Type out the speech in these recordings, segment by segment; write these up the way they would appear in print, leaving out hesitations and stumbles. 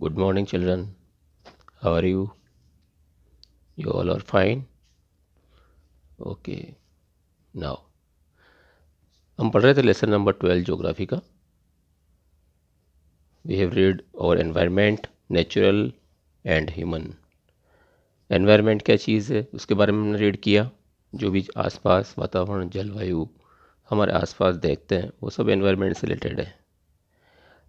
Good morning, children. How are you? You all are fine? Okay. Now, हम पढ़ रहे थे लेसन नंबर 12 ज्योग्राफी का. We have read our environment, natural and human. Environment क्या चीज़ है उसके बारे में हमने रीड किया. जो भी आसपास वातावरण, जलवायु हमारे आसपास देखते हैं वो सब एनवायरनमेंट से रिलेटेड है.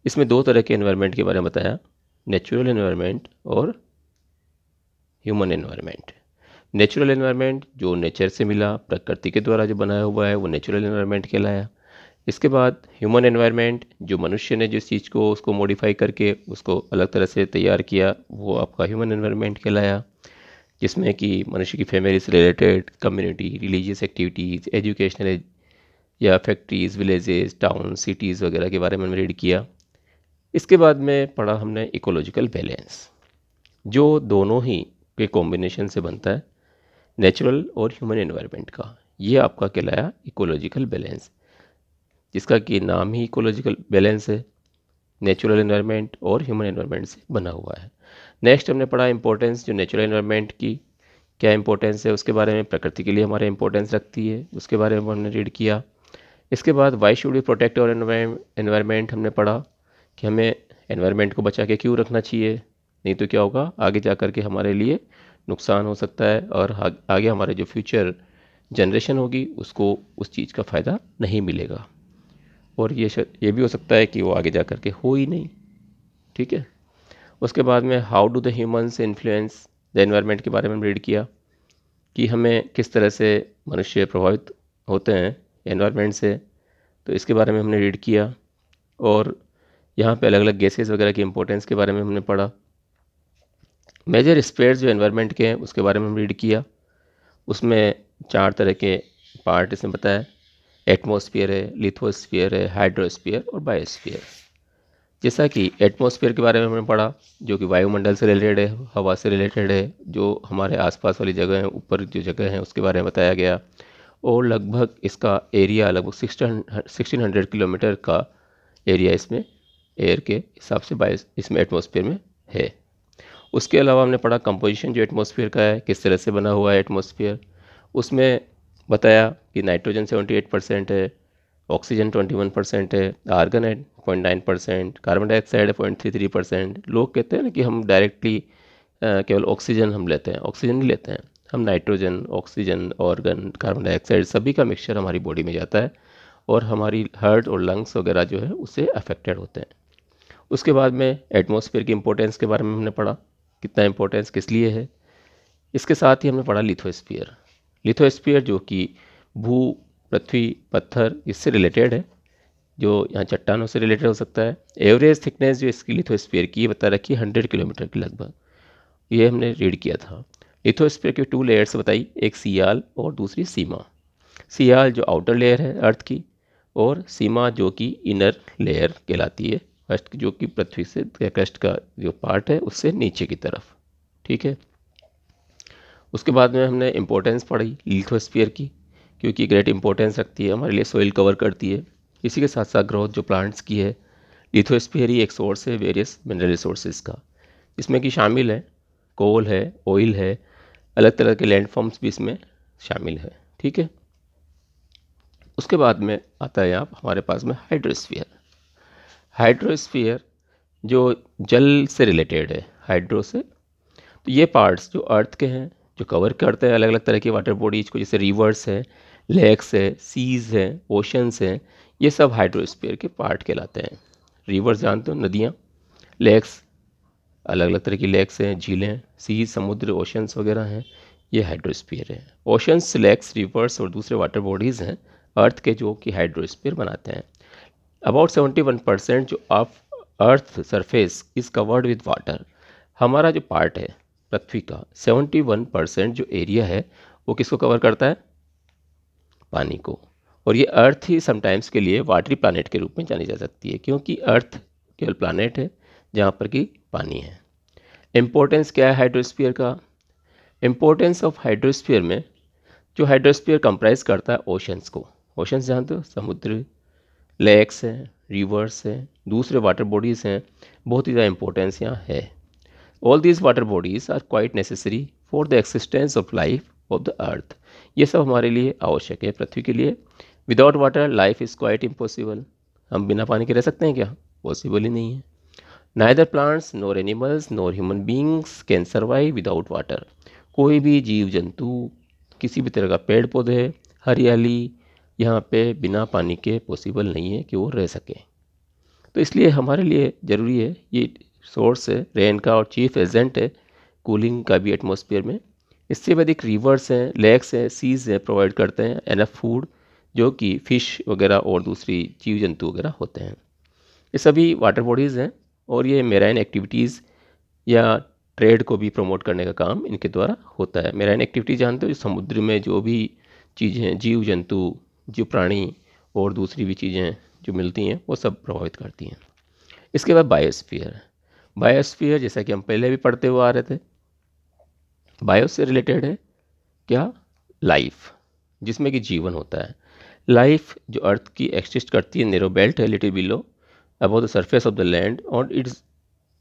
इसमें दो तरह के एनवायरनमेंट के बारे में बताया, नेचुरल एनवायरनमेंट और ह्यूमन एनवायरनमेंट. नेचुरल एनवायरनमेंट जो नेचर से मिला, प्रकृति के द्वारा जो बनाया हुआ है वो नेचुरल एनवायरनमेंट कहलाया. इसके बाद ह्यूमन एनवायरनमेंट, जो मनुष्य ने जिस चीज़ को उसको मॉडिफाई करके उसको अलग तरह से तैयार किया वो आपका ह्यूमन एनवायरनमेंट कहलाया. जिसमें कि मनुष्य की फैमिली से related, community, religious activities, educational या फैक्ट्रीज़, विलेजेस, टाउन, सिटीज़ वगैरह के बारे में हमने रीड किया. इसके बाद में पढ़ा हमने इकोलॉजिकल बैलेंस, जो दोनों ही के कॉम्बिनेशन से बनता है नेचुरल और ह्यूमन एनवायरनमेंट का. ये आपका कहलाया इकोलॉजिकल बैलेंस, जिसका कि नाम ही इकोलॉजिकल बैलेंस है. नेचुरल एनवायरनमेंट और ह्यूमन एनवायरनमेंट से बना हुआ है. नेक्स्ट हमने पढ़ा इंपॉर्टेंस, जो नेचुरल एनवायरनमेंट की क्या इंपॉर्टेंस है उसके बारे में, प्रकृति के लिए हमारे इंपॉर्टेंस रखती है उसके बारे में हमने रीड किया. इसके बाद वाई शुड वी प्रोटेक्ट और एनवायरनमेंट हमने पढ़ा कि हमें एनवायरनमेंट को बचा के क्यों रखना चाहिए, नहीं तो क्या होगा आगे जा कर के हमारे लिए नुकसान हो सकता है और आगे हमारे जो फ्यूचर जनरेशन होगी उसको उस चीज़ का फ़ायदा नहीं मिलेगा और ये भी हो सकता है कि वो आगे जा कर के हो ही नहीं. ठीक है. उसके बाद में how do the humans influence the environment के बारे में रीड किया कि हमें किस तरह से मनुष्य प्रभावित होते हैं एनवायरनमेंट से, तो इसके बारे में हमने रीड किया. और यहाँ पे अलग अलग गैसेस वगैरह की इंपॉर्टेंस के बारे में हमने पढ़ा. मेजर स्पेयर्स जो एनवायरनमेंट के हैं उसके बारे में हम रीड किया. उसमें 4 तरह के पार्ट इसमें बताया, एटमॉस्फेयर है, लिथोस्फीयर है, हाइड्रोस्फीयर और बायोस्फीयर. जैसा कि एटमॉस्फेयर के बारे में हमने पढ़ा जो कि वायुमंडल से रिलेटेड है, हवा से रिलेटेड है, जो हमारे आसपास वाली जगह हैं, ऊपर जो जगह हैं उसके बारे में बताया गया. और लगभग इसका एरिया लगभग 1600 किलोमीटर का एरिया इसमें एयर के हिसाब से बायो इसमें एटमॉस्फेयर में है. उसके अलावा हमने पढ़ा कंपोजिशन जो एटमॉस्फेयर का है, किस तरह से बना हुआ है एटमॉस्फेयर. उसमें बताया कि नाइट्रोजन 78% है, ऑक्सीजन 21% है, आर्गन है 0.9%, कार्बन डाइऑक्साइड है 0.33%. लोग कहते हैं ना कि हम डायरेक्टली केवल ऑक्सीजन हम लेते हैं, ऑक्सीजन नहीं लेते हैं हम, nitrogen, oxygen, organ, carbon dioxide सभी का मिक्सचर हमारी बॉडी में जाता है और हमारी हार्ट और लंग्स वगैरह जो है उससे अफेक्टेड होते हैं. उसके बाद में एटमॉस्फेयर की इंपॉर्टेंस के बारे में हमने पढ़ा, कितना इंपॉर्टेंस किस लिए है. इसके साथ ही हमने पढ़ा लिथोस्फीयर. लिथोस्फीयर जो कि भू, पृथ्वी, पत्थर इससे रिलेटेड है, जो यहाँ चट्टानों से रिलेटेड हो सकता है. एवरेज थिकनेस जो इसकी लिथोस्फीयर की बता रखी है 100 किलोमीटर के लगभग, ये हमने रीड किया था. लिथोस्फीयर की 2 लेयर्स बताई, एक सियाल और दूसरी सीमा. सियाल जो आउटर लेयर है अर्थ की, और सीमा जो कि इनर लेयर कहलाती है, क्रस्ट जो कि पृथ्वी से क्रस्ट का जो पार्ट है उससे नीचे की तरफ. ठीक है. उसके बाद में हमने इंपॉर्टेंस पढ़ी लिथोस्फीयर की, क्योंकि ग्रेट इंपॉर्टेंस रखती है, हमारे लिए सोइल कवर करती है. इसी के साथ साथ ग्रोथ जो प्लांट्स की है, लिथोस्फीयर ही एक सोर्स है वेरियस मिनरल रिसोर्सेज का, इसमें कि शामिल है कोल है, ऑयल है, अलग तरह के लैंडफॉर्म्स भी इसमें शामिल है. ठीक है. उसके बाद में आता है आप हमारे पास में हाइड्रोस्फीयर. हाइड्रोस्फीयर जो जल से रिलेटेड है, हाइड्रो से, तो ये पार्ट्स जो अर्थ के हैं जो कवर करते हैं अलग अलग तरह की वाटर बॉडीज को, जैसे रिवर्स है, लेक्स है, सीज़ है, ओशंस हैं, ये सब हाइड्रोस्फीयर के पार्ट कहलाते हैं. रिवर्स जानते हो, नदियाँ, लेक्स, अलग अलग तरह की लेक्स हैं, झीलें, सीज, समुद्र, ओशंस वगैरह हैं, ये हाइड्रोस्फीयर है. ओशंस, लेक्स, रिवर्स और दूसरे वाटर बॉडीज़ हैं अर्थ के जो कि हाइड्रोस्फीयर बनाते हैं. अबाउट 71% जो of earth surface is covered with water. हमारा जो पार्ट है पृथ्वी का 71% जो एरिया है वो किसको कवर करता है, पानी को. और ये अर्थ ही समटाइम्स के लिए वाटरी प्लानट के रूप में जानी जा सकती है, क्योंकि अर्थ केवल प्लानट है जहाँ पर कि पानी है. इम्पोर्टेंस क्या है हाइड्रोस्फीयर का. इम्पोर्टेंस ऑफ हाइड्रोस्फीयर में जो हाइड्रोस्फीयर कंप्राइज करता है ओशंस को. ओशंस जानते हो, समुद्र, लेक्स हैं, रिवर्स हैं, दूसरे वाटर बॉडीज़ हैं, बहुत ही ज़्यादा इंपॉर्टेंस यहाँ है। All these water bodies are quite necessary for the existence of life of the earth. ये सब हमारे लिए आवश्यक है पृथ्वी के लिए। Without water life is quite impossible. हम बिना पानी के रह सकते हैं क्या? पॉसिबल ही नहीं है। Neither plants nor animals nor human beings can survive without water. कोई भी जीव जंतु, किसी भी तरह का पेड़ पौधे, हरियाली यहाँ पे बिना पानी के पॉसिबल नहीं है कि वो रह सकें। तो इसलिए हमारे लिए ज़रूरी है, ये सोर्स है रेन का और चीफ एजेंट है कूलिंग का भी एटमॉस्फेयर में। इससे अधिक रिवर्स हैं, लेक्स हैं, सीज हैं, प्रोवाइड करते हैं एनफ फूड, जो कि फ़िश वगैरह और दूसरी जीव जंतु वगैरह होते हैं। ये सभी वाटर बॉडीज़ हैं और ये मेराइन एक्टिविटीज़ या ट्रेड को भी प्रमोट करने का काम इनके द्वारा होता है। मेराइन एक्टिविटी जानते हो, समुद्र में जो भी चीज़ें, जीव जंतु, जो प्राणी और दूसरी भी चीज़ें जो मिलती हैं वो सब प्रभावित करती हैं। इसके बाद बायोस्फीयर। बायोस्फीयर जैसा कि हम पहले भी पढ़ते हुए आ रहे थे, बायो से रिलेटेड है क्या? लाइफ, जिसमें कि जीवन होता है। लाइफ जो अर्थ की एक्सिस्ट करती है, नेरो बेल्ट है little below above the surface of the land on it's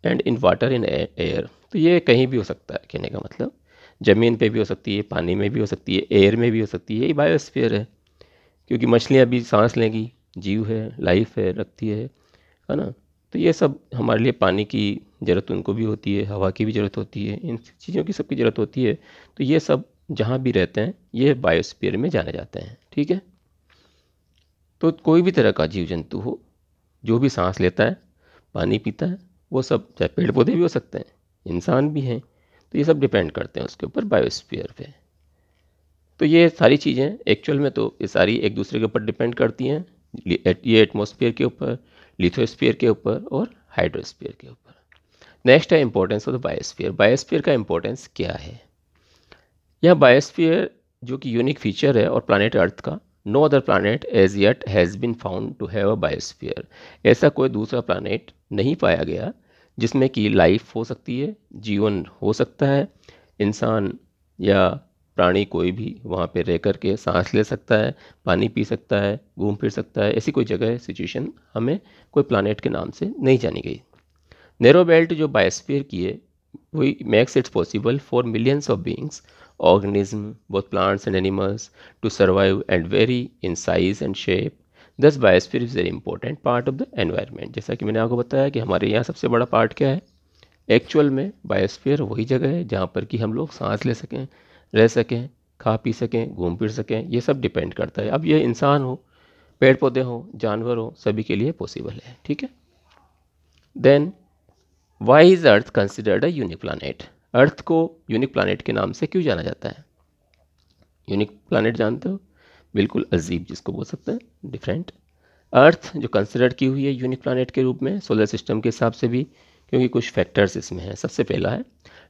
and in water in air. तो ये कहीं भी हो सकता है, कहने का मतलब ज़मीन पे भी हो सकती है, पानी में भी हो सकती है, एयर में भी हो सकती है। ये बायोस्फीयर है, क्योंकि मछलियाँ भी सांस लेंगी, जीव है, लाइफ है, रखती है ना। तो ये सब हमारे लिए पानी की ज़रूरत उनको भी होती है, हवा की भी ज़रूरत होती है, इन चीज़ों की सबकी ज़रूरत होती है। तो ये सब जहाँ भी रहते हैं ये बायोस्फीयर में जाने जाते हैं, ठीक है। तो कोई भी तरह का जीव जंतु हो जो भी सांस लेता है, पानी पीता है, वो सब, चाहे पेड़ पौधे भी हो सकते हैं, इंसान भी हैं, तो ये सब डिपेंड करते हैं उसके ऊपर, बायोस्फीयर पे। तो ये सारी चीज़ें एक्चुअल में तो ये सारी एक दूसरे के ऊपर डिपेंड करती हैं। ये एटमॉस्फेयर के ऊपर, लिथोस्फीयर के ऊपर और हाइड्रोस्फीयर के ऊपर। नेक्स्ट है importance of the biosphere. Biosphere का इंपॉर्टेंस क्या है? यह बायोस्फीयर जो कि यूनिक फीचर है और प्लानट अर्थ का, no other planet as yet has been found to have a biosphere. ऐसा कोई दूसरा प्लानट नहीं पाया गया जिसमें कि लाइफ हो सकती है, जीवन हो सकता है, इंसान या प्राणी कोई भी वहाँ पे रह कर के सांस ले सकता है, पानी पी सकता है, घूम फिर सकता है। ऐसी कोई जगह, सिचुएशन हमें कोई प्लानट के नाम से नहीं जानी गई। नैरो बेल्ट जो बायोस्फीयर की है, वही makes it's possible for millions of beings, organism, both plants and animals, to survive and vary in size and shape. Thus biosphere is very important part of the environment। जैसा कि मैंने आपको बताया कि हमारे यहाँ सबसे बड़ा पार्ट क्या है, एक्चुअल में बायोस्फीयर वही जगह है जहाँ पर कि हम लोग सांस ले सकें, रह सकें, खा पी सकें, घूम फिर सकें। ये सब डिपेंड करता है। अब ये इंसान हो, पेड़ पौधे हो, जानवर हो, सभी के लिए पॉसिबल है, ठीक है। Then why is earth considered a unique planet. Earth को यूनिक प्लानट के नाम से क्यों जाना जाता है? यूनिक प्लानट जानते हो, बिल्कुल अजीब जिसको बोल सकते हैं, डिफरेंट। अर्थ जो कंसिडर की हुई है यूनिक प्लानट के रूप में सोलर सिस्टम के हिसाब से भी, क्योंकि कुछ फैक्टर्स इसमें हैं। सबसे पहला है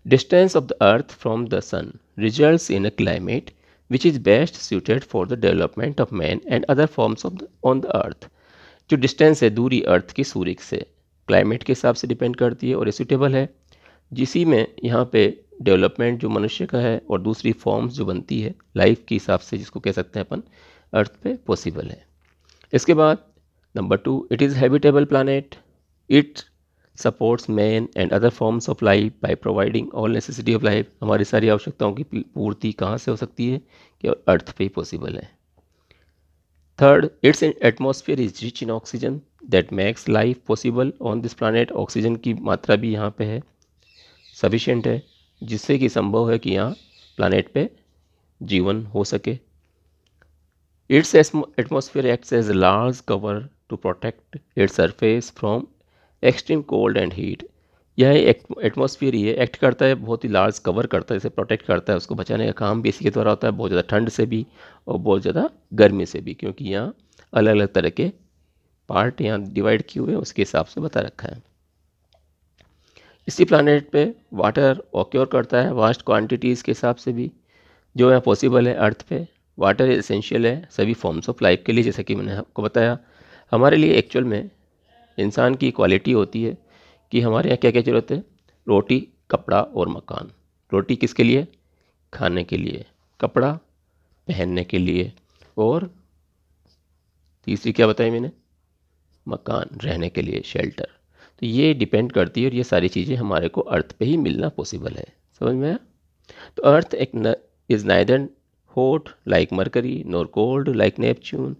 distance of the earth from the sun results in a climate which is best suited for the development of man and other forms of on the earth. जो डिस्टेंस है, दूरी अर्थ की सूर्य से, क्लाइमेट के हिसाब से डिपेंड करती है और ये सूटेबल है, जिसी में यहाँ पे डेवलपमेंट जो मनुष्य का है और दूसरी फॉर्म्स जो बनती है लाइफ के हिसाब से, जिसको कह सकते हैं अपन, अर्थ पे पॉसिबल है। इसके बाद number 2, it is habitable planet. It supports man and other forms of life by providing all necessity of life. हमारी सारी आवश्यकताओं की पूर्ति कहाँ से हो सकती है? कि अर्थ पे ही पॉसिबल है। Third, it's atmosphere is rich in oxygen that makes life possible on this planet. Oxygen की मात्रा भी यहाँ पे है, सफिशिएंट है, जिससे कि संभव है कि यहाँ प्लानट पे जीवन हो सके। Its atmosphere acts as large cover to protect its surface from extreme cold and heat. यह एटमॉस्फेयर ही है, एक्ट करता है, बहुत ही लार्ज कवर करता है, इसे प्रोटेक्ट करता है, उसको बचाने का काम भी इसी के द्वारा होता है, बहुत ज़्यादा ठंड से भी और बहुत ज़्यादा गर्मी से भी, क्योंकि यहाँ अलग अलग तरह के पार्ट यहाँ डिवाइड किए हुए हैं, उसके हिसाब से बता रखा है। इसी प्लानट पे वाटर ऑक्योर करता है वास्ट क्वांटिटीज़ के हिसाब से भी, जो यहाँ पॉसिबल है। अर्थ पे वाटर एसेंशियल है सभी फॉर्म्स ऑफ लाइफ के लिए, जैसा कि मैंने आपको बताया। हमारे लिए एक्चुअल में इंसान की क्वालिटी होती है कि हमारे यहाँ क्या क्या ज़रूरत है, रोटी, कपड़ा और मकान। रोटी किसके लिए? खाने के लिए। कपड़ा पहनने के लिए। और तीसरी क्या बताई मैंने? मकान, रहने के लिए शेल्टर। तो ये डिपेंड करती है और ये सारी चीज़ें हमारे को अर्थ पे ही मिलना पॉसिबल है। समझ में आया? तो earth is neither hot like Mercury nor cold like Neptune.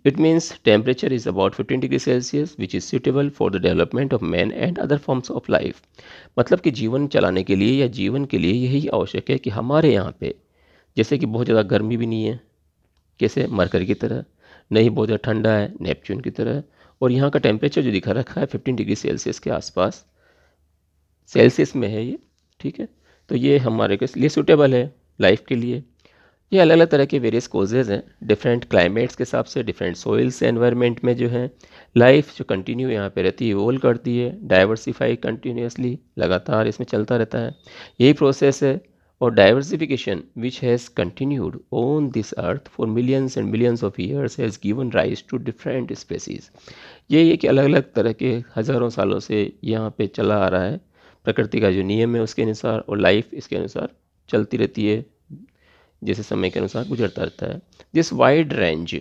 It means temperature is about 15 degrees Celsius, which is suitable for the development of man and other forms of life. मतलब कि जीवन चलाने के लिए या जीवन के लिए यही आवश्यक है कि हमारे यहाँ पे जैसे कि बहुत ज़्यादा गर्मी भी नहीं है, कैसे मरकरी की तरह, नहीं बहुत ज़्यादा ठंडा है नेपच्यून की तरह, और यहाँ का टेम्परेचर जो दिखा रखा है 15 डिग्री सेल्सियस के आसपास, सेल्सियस में है ये, ठीक है। तो ये हमारे के लिए सूटेबल है लाइफ के लिए। ये अलग अलग तरह के वेरियस कोजेज़ हैं, डिफरेंट क्लाइमेट्स के हिसाब से, डिफरेंट सोइल्स एनवायरनमेंट में जो है लाइफ जो कंटिन्यू यहाँ पे रहती है, इवोल्व करती है, डाइवर्सिफाई कंटिन्यूसली, लगातार इसमें चलता रहता है, यही प्रोसेस है। और diversification which has continued on this earth for millions and millions of years has given rise to different species. ये कि अलग अलग तरह के हज़ारों सालों से यहाँ पे चला आ रहा है, प्रकृति का जो नियम है उसके अनुसार, और लाइफ इसके अनुसार चलती रहती है, जैसे समय के अनुसार गुजरता रहता है। This wide range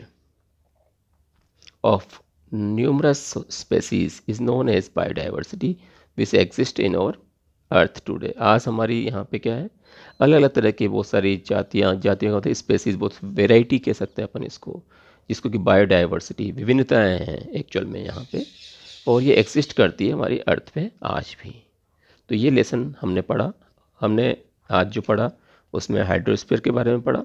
of numerous species is known as biodiversity which exist in our earth today. आज हमारी यहाँ पे क्या है, अलग अलग तरह की बहुत सारी जातियाँ का होता स्पेसीज, बहुत वेराइटी कह सकते हैं अपन इसको, जिसको कि बायोडाइवर्सिटी, विभिन्नताएँ हैं एक्चुअल में यहाँ पे, और ये एग्जिस्ट करती है हमारी अर्थ पे आज भी। तो ये लेसन हमने पढ़ा, हमने आज जो पढ़ा उसमें हाइड्रोस्फीयर के बारे में पढ़ा,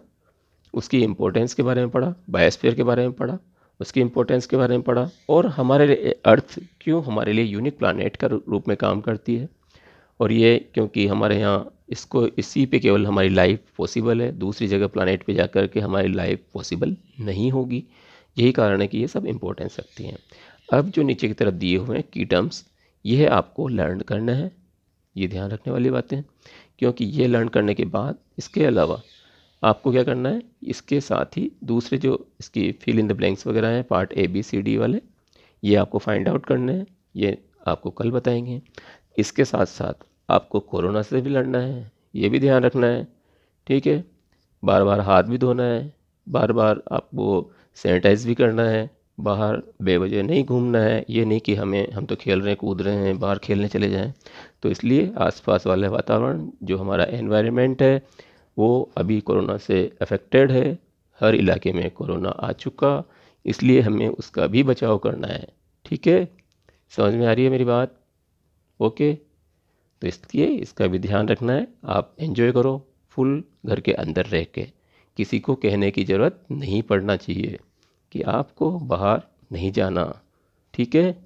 उसकी इम्पोर्टेंस के बारे में पढ़ा, बायोस्फीयर के बारे में पढ़ा, उसकी इम्पोर्टेंस के बारे में पढ़ा, और हमारे अर्थ क्यों हमारे लिए यूनिक प्लानेट का रूप में काम करती है, और ये क्योंकि हमारे यहाँ इसको इसी पे केवल हमारी लाइफ पॉसिबल है, दूसरी जगह प्लानेट पे जाकर के हमारी लाइफ पॉसिबल नहीं होगी। यही कारण है कि ये सब इम्पोर्टेंस रखती हैं। अब जो नीचे की तरफ दिए हुए हैं की टर्म्स, ये आपको लर्न करना है, ये ध्यान रखने वाली बातें हैं, क्योंकि ये लर्न करने के बाद इसके अलावा आपको क्या करना है, इसके साथ ही दूसरे जो इसकी फिल इन द ब्लैंक्स वगैरह हैं, पार्ट ABCD वाले, ये आपको फाइंड आउट करने हैं, ये आपको कल बताएंगे। इसके साथ साथ आपको कोरोना से भी लड़ना है, ये भी ध्यान रखना है, ठीक है। बार बार हाथ भी धोना है, बार बार आपको सैनिटाइज भी करना है, बाहर बेवजह नहीं घूमना है, ये नहीं कि हम तो खेल रहे हैं, कूद रहे हैं, बाहर खेलने चले जाएं। तो इसलिए आसपास वाले वातावरण जो हमारा एनवायरनमेंट है वो अभी कोरोना से अफेक्टेड है, हर इलाके में कोरोना आ चुका, इसलिए हमें उसका भी बचाव करना है, ठीक है। समझ में आ रही है मेरी बात? ओके, तो इसलिए इसका भी ध्यान रखना है। आप एंजॉय करो फुल घर के अंदर रह के, किसी को कहने की ज़रूरत नहीं पड़ना चाहिए कि आपको बाहर नहीं जाना, ठीक है।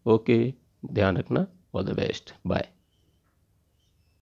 ओके, ध्यान रखना। All the best, bye.